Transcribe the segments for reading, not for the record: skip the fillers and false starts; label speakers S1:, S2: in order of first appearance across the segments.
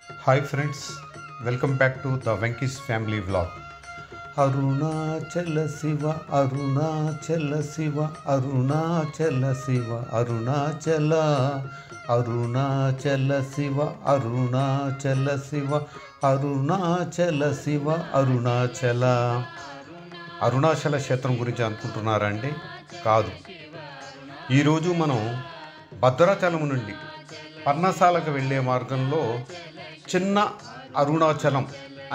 S1: Hi friends, welcome back to the Venki's family vlog. Arunachala Shiva, Arunachala Shiva, Arunachala Shiva, Arunachala, Arunachala Shiva, Arunachala Shiva, Arunachala Shiva, Arunachala. Arunachal క్షేత్రం గురించి అనుకుంటున్నారండి? కాదు. ఈరోజు మనం భద్రాచలం నుండి పర్ణశాలకు వెళ్ళే మార్గంలో చిన్న అరుణాచలం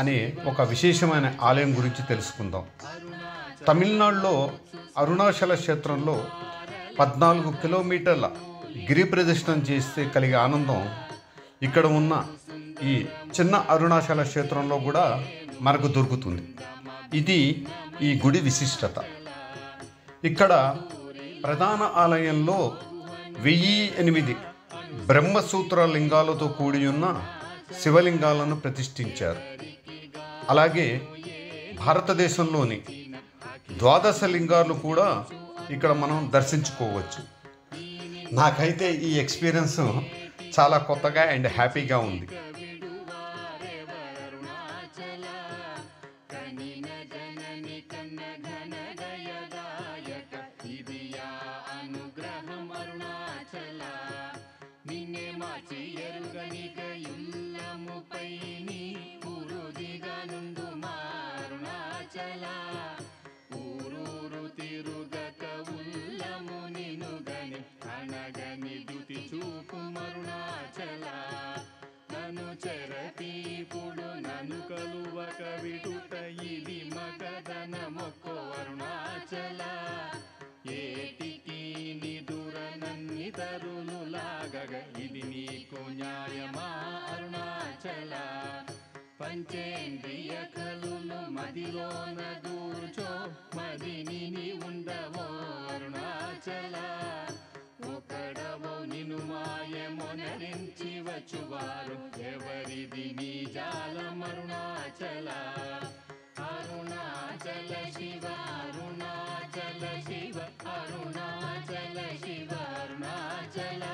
S1: అనే ఒక విశేషమైన ఆలయం గురించి తెలుసుకుందాం. తమిళనాడులో అరుణాచల క్షేత్రంలో 14 కిలోమీటర్ల గిరి ప్రదక్షిణం చేస్తే కలిగే ఆనందం ఇక్కడ ఉన్న ఈ చిన్న అరుణాచల క్షేత్రంలో కూడా మనకు దొరుకుతుంది. ఇది ఈ గుడి విశిష్టత. ఇక్కడ ప్రధాన ఆలయంలో 1008 బ్రహ్మసూత్ర లింగాలతో కూడి ఉన్న శివలింగాలను ప్రతిష్ఠించారు. అలాగే భారతదేశంలోని 12 లింగాలు కూడా ఇక్కడ మనం దర్శించుకోవచ్చు. నాకైతే ఈ ఎక్స్పీరియన్స్ చాలా కొత్తగా అండ్ హ్యాపీగా ఉంది.
S2: చెరతీపుడు నను కలువక విడుట ఇది మగదన మొక్కో అరుణాచల ఏటికి నిదుర నన్ని తరులు లాగగ ఇది నీకు న్యాయమా అరుణాచల పంచేంద్రియ కలులు మదిలోన దూర్చో మదిని నీ ఉండవో అరుణాచల ఒకడవో నిను మాయమొనరించి వచ్చువారు ఎవరిది నీ జాలం అరుణాచల అరుణాచల శివ అరుణాచల శివ అరుణాచల శివ అరుణాచల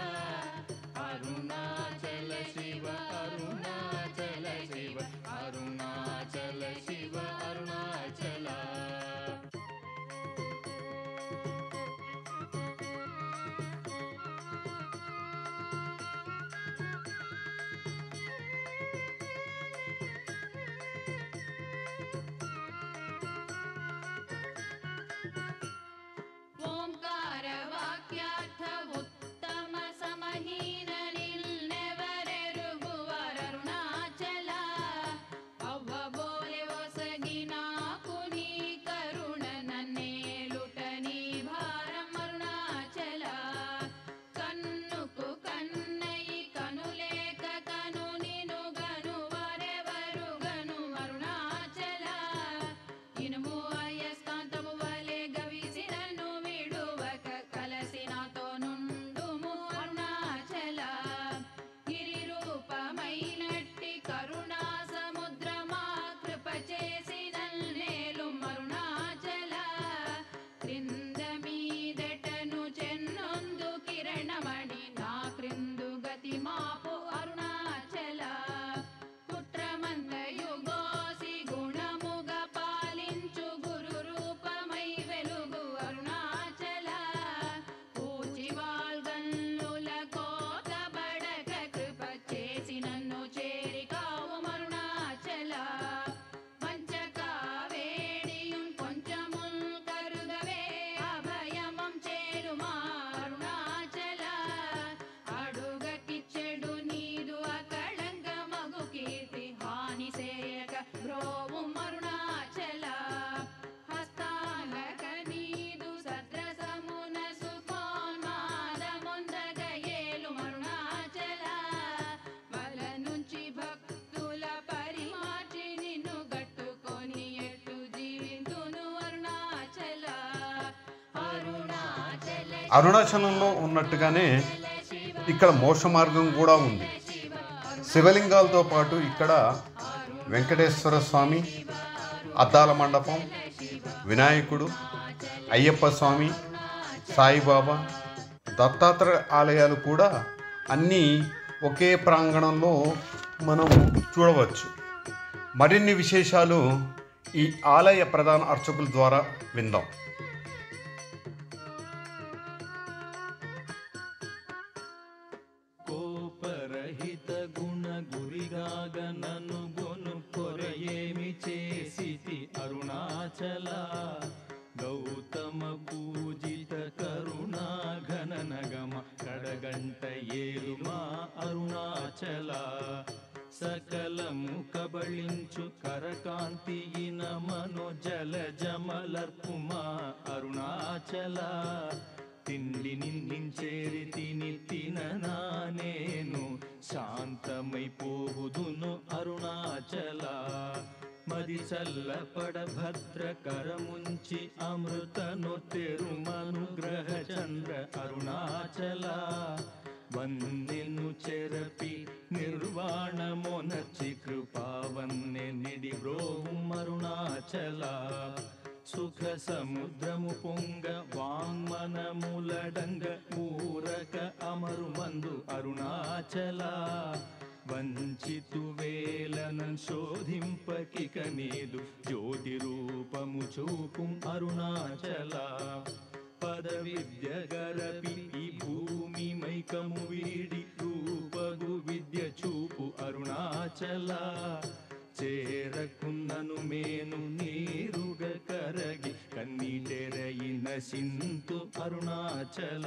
S2: అరుణాచల శివ అరుణాచల శివ అరుణాచల శివ అరుణాచల.
S1: అరుణాచలంలో ఉన్నట్టుగానే ఇక్కడ మోక్ష మార్గం కూడా ఉంది. శివలింగాలతో పాటు ఇక్కడ వెంకటేశ్వర స్వామి, అద్దాల మండపం, వినాయకుడు, అయ్యప్ప స్వామి, సాయిబాబా, దత్తాత్రేయ ఆలయాలు కూడా అన్నీ ఒకే ప్రాంగణంలో మనం చూడవచ్చు. మరిన్ని విశేషాలు ఈ ఆలయ ప్రధాన అర్చకుల ద్వారా విందాం.
S2: కోపరహిత గుణ గురిగాగనను గొను కొరయేమి చేసితి అరుణాచల గౌతమ పూజిత కరుణా ఘననగమ కడగంట ఏలుమా అరుణాచల సకలము కబళించు కరకాంతియిన మనోజల జమలర్పుమా అరుణాచల తిండి నిందించేరి తిని తిననా నేను శాంతమైపోవుదును అరుణాచల మది చల్లపడ భద్రకరముంచి అమృతను తెరుమనుగ్రహ చంద్ర అరుణాచల వందెను చెరపి నిర్వాణమొనర్చి కృపావన్నె నిడి బ్రోహం అరుణాచల సుఖ సముద్రము పొంగ వాంగ్మనములడంగ ఊరక అమరుమందు అరుణాచల వంచితు వేలనం శోధింపకిక నీదు జ్యోతి రూపము చూపుం అరుణాచల పద విద్య గరపి ఈ భూమి మైకము వీడి రూపగు విద్య చూపు అరుణాచల చేరకున్నను మేను నీరుగ కరగి కన్నీటెరయి నశింతు అరుణాచల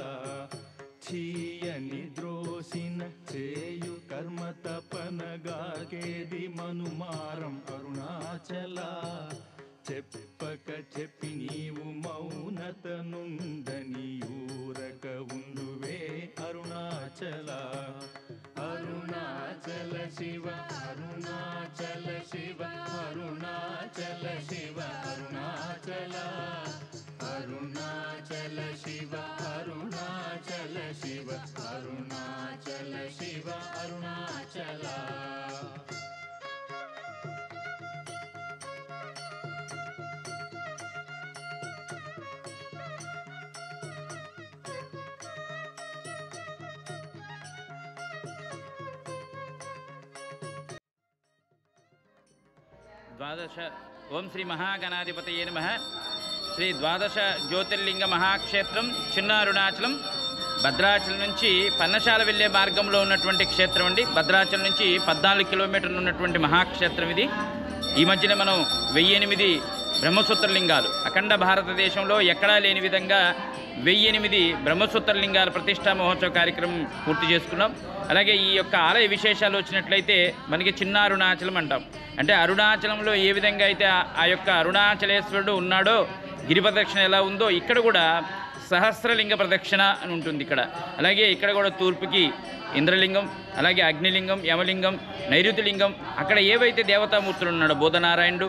S2: చీయని ద్రోసిన చేయు కర్మ తపనగాకేది మనుమారం అరుణాచల చెప్పక చెప్పి నీవు మౌనత నుండని ఊరక ఉండువే అరుణాచల అరుణాచల శివ అరుణాచల శివ అరుణాచల శివ అరుణాచల అరుణాచల శివ అరుణాచల శివ అరుణాచల శివ అరుణాచల
S3: ద్వాదశ ఓం శ్రీ మహాగణాధిపతయే నమః. శ్రీ ద్వాదశ జ్యోతిర్లింగ మహాక్షేత్రం చిన్న అరుణాచలం భద్రాచలం నుంచి పన్నశాల వెళ్ళే మార్గంలో ఉన్నటువంటి క్షేత్రం అండి. భద్రాచలం నుంచి 14 కిలోమీటర్లు ఉన్నటువంటి మహాక్షేత్రం ఇది. ఈ మధ్యన మనం 1008 బ్రహ్మసూత్రలింగాలు అఖండ భారతదేశంలో ఎక్కడా లేని విధంగా 1008 బ్రహ్మసూత్రలింగాల ప్రతిష్టా మహోత్సవ కార్యక్రమం పూర్తి చేసుకున్నాం. అలాగే ఈ యొక్క ఆలయ విశేషాలు వచ్చినట్లయితే మనకి చిన్న అరుణాచలం అంటాం. అంటే అరుణాచలంలో ఏ విధంగా అయితే ఆ యొక్క అరుణాచలేశ్వరుడు ఉన్నాడో గిరి ప్రదక్షిణ ఎలా ఉందో ఇక్కడ కూడా సహస్రలింగ ప్రదక్షిణ అని ఉంటుంది ఇక్కడ. అలాగే ఇక్కడ కూడా తూర్పుకి ఇంద్రలింగం, అలాగే అగ్నిలింగం, యమలింగం, నైరుతిలింగం, అక్కడ ఏవైతే దేవతామూర్తులు ఉన్నాడో బోధనారాయణుడు,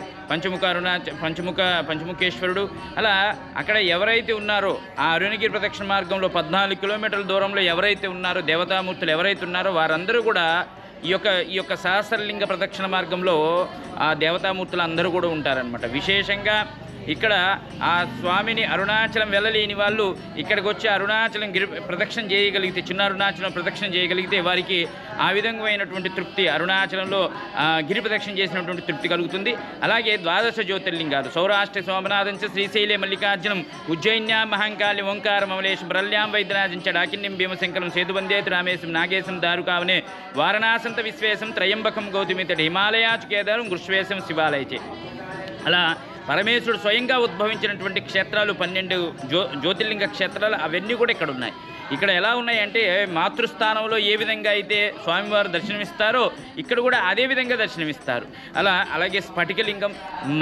S3: పంచముఖేశ్వరుడు, అలా అక్కడ ఎవరైతే ఉన్నారో ఆ అరుణగిరి ప్రదక్షిణ మార్గంలో 14 కిలోమీటర్ల దూరంలో ఎవరైతే ఉన్నారో దేవతామూర్తులు ఎవరైతే ఉన్నారో వారందరూ కూడా ఈ యొక్క సహస్రలింగ ప్రదక్షిణ మార్గంలో ఆ దేవతామూర్తులు అందరూ కూడా ఉంటారనమాట. విశేషంగా ఇక్కడ ఆ స్వామిని అరుణాచలం వెళ్ళలేని వాళ్ళు ఇక్కడికి వచ్చి అరుణాచలం గిరి ప్రదక్షిణ చేయగలిగితే, చిన్న అరుణాచలం ప్రదక్షిణ చేయగలిగితే వారికి ఆ విధమైనటువంటి తృప్తి అరుణాచలంలో గిరి ప్రదక్షిణ చేసినటువంటి తృప్తి కలుగుతుంది. అలాగే ద్వాదశ జ్యోతిర్లింగాలు సౌరాష్ట్ర సోమనాథంచ శ్రీశైలే మల్లికార్జునం ఉజ్జయిన్యాం మహంకాళి ఓంకారం అమలేశం ప్రల్యాం వైద్యనాథంచ డాకిన్యం భీమశంకరం సేతుబందేతు రామేశం నాగేశం దారుకావనే వారణాసంత విశ్వేశం త్రయంబకం గౌతమితడి హిమాలయాచు కేదారం గృష్వేశం శివాలయచే. అలా పరమేశ్వరుడు స్వయంగా ఉద్భవించినటువంటి క్షేత్రాలు 12 జ్యోతిర్లింగ క్షేత్రాలు అవన్నీ కూడా ఇక్కడ ఉన్నాయి. ఇక్కడ ఎలా ఉన్నాయంటే మాతృస్థానంలో ఏ విధంగా అయితే స్వామివారు దర్శనమిస్తారో ఇక్కడ కూడా అదే విధంగా దర్శనమిస్తారు. అలాగే స్ఫటికలింగం,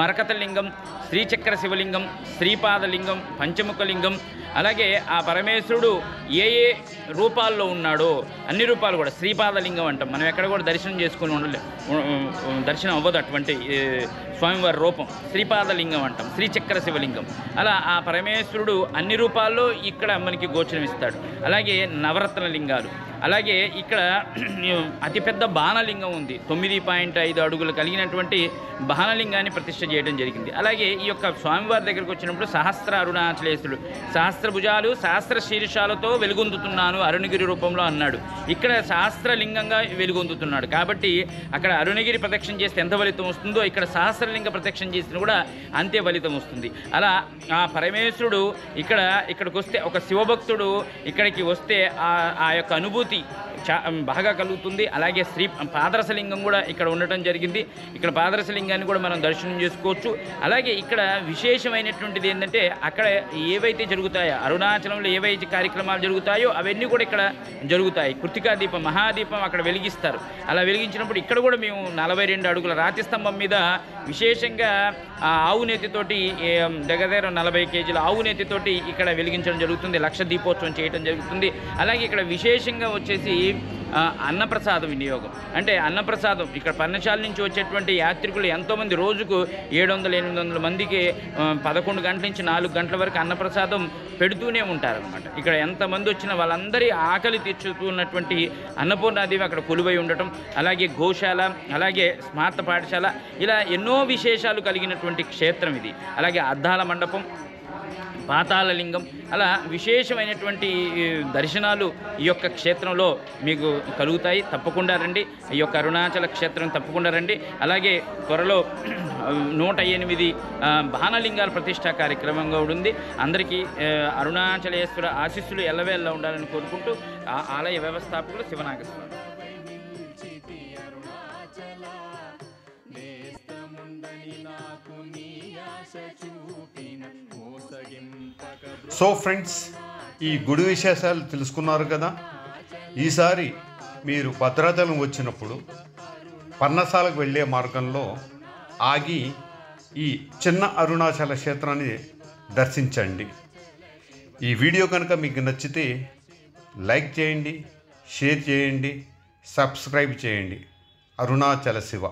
S3: మరకతలింగం, శ్రీచక్ర శివలింగం, శ్రీపాదలింగం, పంచముఖలింగం, అలాగే ఆ పరమేశ్వరుడు ఏ ఏ రూపాల్లో ఉన్నాడో అన్ని రూపాలు కూడా శ్రీపాదలింగం అంటాం. మనం ఎక్కడ కూడా దర్శనం చేసుకుని దర్శనం అవ్వదు అటువంటి స్వామివారి రూపం. శ్రీపాదలింగం అంటాం, శ్రీచక్ర శివలింగం. అలా ఆ పరమేశ్వరుడు అన్ని రూపాల్లో ఇక్కడ మనకి గోచరమిస్తాడు. అలాగే నవరత్న లింగాలు, అలాగే ఇక్కడ అతిపెద్ద బాణలింగం ఉంది. 9.5 అడుగులు కలిగినటువంటి బాణలింగాన్ని ప్రతిష్ఠ చేయడం జరిగింది. అలాగే ఈ యొక్క స్వామివారి దగ్గరికి వచ్చినప్పుడు సహస్ర అరుణాచలేశ్వరుడు, సహస్ర భుజాలు సహస్ర శీర్షాలతో వెలుగొందుతున్నాను అరుణగిరి రూపంలో అన్నాడు. ఇక్కడ సహస్రలింగంగా వెలుగొందుతున్నాడు. కాబట్టి అక్కడ అరుణగిరి ప్రదక్షిణ చేస్తే ఎంత ఫలితం వస్తుందో ఇక్కడ సహస్రలింగ ప్రదక్షిణ చేసిన కూడా అంతే ఫలితం వస్తుంది. అలా ఆ పరమేశ్వరుడు ఇక్కడికి వస్తే, ఒక శివభక్తుడు ఇక్కడికి వస్తే ఆ యొక్క అనుభూతి బాగా కలుగుతుంది. అలాగే పాదరసలింగం కూడా ఇక్కడ ఉండటం జరిగింది. ఇక్కడ పాదరసలింగాన్ని కూడా మనం దర్శనం చేసుకోవచ్చు. అలాగే ఇక్కడ విశేషమైనటువంటిది ఏంటంటే, అక్కడ ఏవైతే జరుగుతాయో, అరుణాచలంలో ఏవైతే కార్యక్రమాలు జరుగుతాయో అవన్నీ కూడా ఇక్కడ జరుగుతాయి. కృతికా దీపం, మహాదీపం అక్కడ వెలిగిస్తారు. అలా వెలిగించినప్పుడు ఇక్కడ కూడా మేము 42 అడుగుల రాతి స్తంభం మీద విశేషంగా ఆవు నేతితోటి దగ్గర 40 కేజీల ఆవు నేతితోటి ఇక్కడ వెలిగించడం జరుగుతుంది. లక్ష దీపోత్సవం చేయడం జరుగుతుంది. అలాగే ఇక్కడ విశేషంగా వచ్చేసి అన్నప్రసాదం వినియోగం. అంటే అన్నప్రసాదం ఇక్కడ పర్ణశాల నుంచి వచ్చేటువంటి యాత్రికులు ఎంతోమంది రోజుకు 700-800 మందికి 11 గంటల నుంచి 4 గంటల వరకు అన్నప్రసాదం పెడుతూనే ఉంటారనమాట. ఇక్కడ ఎంతమంది వచ్చినా వాళ్ళందరి ఆకలి తీర్చుతున్నటువంటి అన్నపూర్ణాదేవి అక్కడ కొలువై ఉండటం, అలాగే గోశాల, అలాగే స్మార్త పాఠశాల, ఇలా ఎన్నో విశేషాలు కలిగినటువంటి క్షేత్రం ఇది. అలాగే అద్దాల మండపం, పాతాళలింగం, అలా విశేషమైనటువంటి దర్శనాలు ఈ యొక్క క్షేత్రంలో మీకు కలుగుతాయి. తప్పకుండా రండి, ఈ యొక్క అరుణాచల క్షేత్రం తప్పకుండా రండి. అలాగే త్వరలో 108 బాణలింగాల ప్రతిష్టా కార్యక్రమంగా ఉంది. అందరికీ అరుణాచలేశ్వర ఆశీస్సులు ఎల్లవేళ్ళ ఉండాలని కోరుకుంటూ ఆలయ వ్యవస్థాపకులు శివనాగస్వామి.
S1: సో ఫ్రెండ్స్, ఈ గుడి విశేషాలు తెలుసుకున్నారు కదా. ఈసారి మీరు భద్రాచలం వచ్చినప్పుడు పర్ణశాలకు వెళ్ళే మార్గంలో ఆగి ఈ చిన్న అరుణాచల క్షేత్రాన్ని దర్శించండి. ఈ వీడియో కనుక మీకు నచ్చితే లైక్ చేయండి, షేర్ చేయండి, సబ్స్క్రైబ్ చేయండి. అరుణాచల శివ.